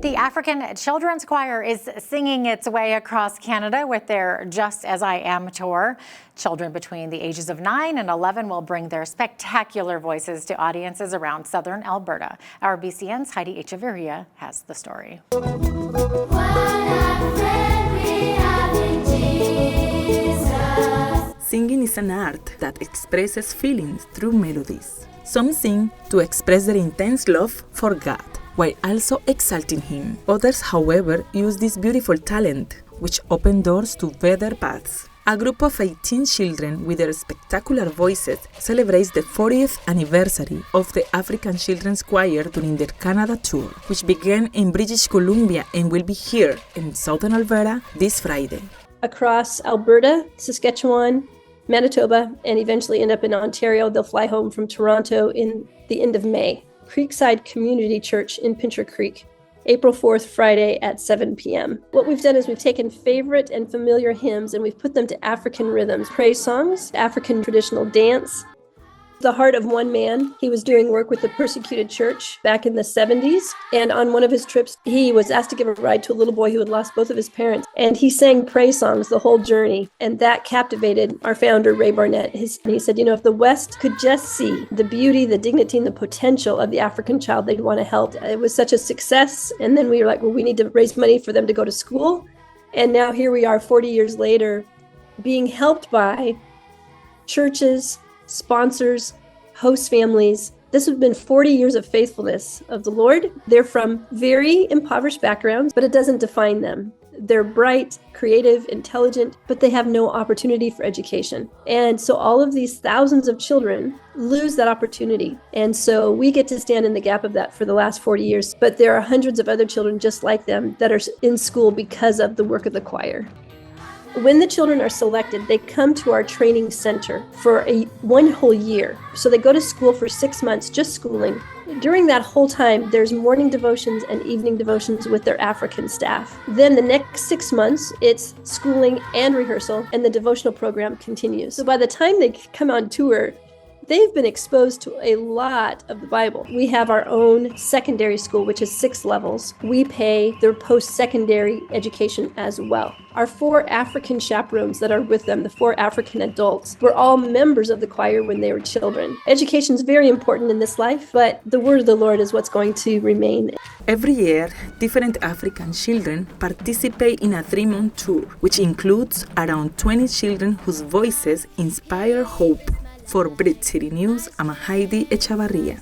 The African Children's Choir is singing its way across Canada with their Just As I Am tour. Children between the ages of 9 and 11 will bring their spectacular voices to audiences around southern Alberta. Our BCN's Heidi Echavarria has the story. Singing is an art that expresses feelings through melodies. Some sing to express their intense love for God, while also exalting Him. Others, however, use this beautiful talent, which open doors to better paths. A group of 18 children with their spectacular voices celebrates the 40th anniversary of the African Children's Choir during their Canada tour, which began in British Columbia and will be here in southern Alberta this Friday. Across Alberta, Saskatchewan, Manitoba, and eventually end up in Ontario. They'll fly home from Toronto in the end of May. Creekside Community Church in Pincher Creek, April 4th, Friday at 7 p.m. What we've done is we've taken favorite and familiar hymns and we've put them to African rhythms, praise songs, African traditional dance. The Heart of One Man, he was doing work with the persecuted church back in the 70s. And on one of his trips, he was asked to give a ride to a little boy who had lost both of his parents. And he sang praise songs the whole journey. And that captivated our founder, Ray Barnett. He said, if the West could just see the beauty, the dignity, and the potential of the African child, they'd want to help. It was such a success. And then we were like, well, we need to raise money for them to go to school. And now here we are 40 years later, being helped by churches, sponsors, host families. This has been 40 years of faithfulness of the Lord. They're from very impoverished backgrounds, but it doesn't define them. They're bright, creative, intelligent, but they have no opportunity for education. And so all of these thousands of children lose that opportunity. And so we get to stand in the gap of that for the last 40 years. But there are hundreds of other children just like them that are in school because of the work of the choir. When the children are selected, they come to our training center for one whole year. So they go to school for 6 months, just schooling. During that whole time, there's morning devotions and evening devotions with their African staff. Then the next 6 months, it's schooling and rehearsal, and the devotional program continues. So by the time they come on tour, they've been exposed to a lot of the Bible. We have our own secondary school, which is 6 levels. We pay their post-secondary education as well. Our 4 African chaperones that are with them, the 4 African adults, were all members of the choir when they were children. Education is very important in this life, but the word of the Lord is what's going to remain. Every year, different African children participate in a 3-month tour, which includes around 20 children whose voices inspire hope. For BridgeCityNews, I'm Heidi Echavarria.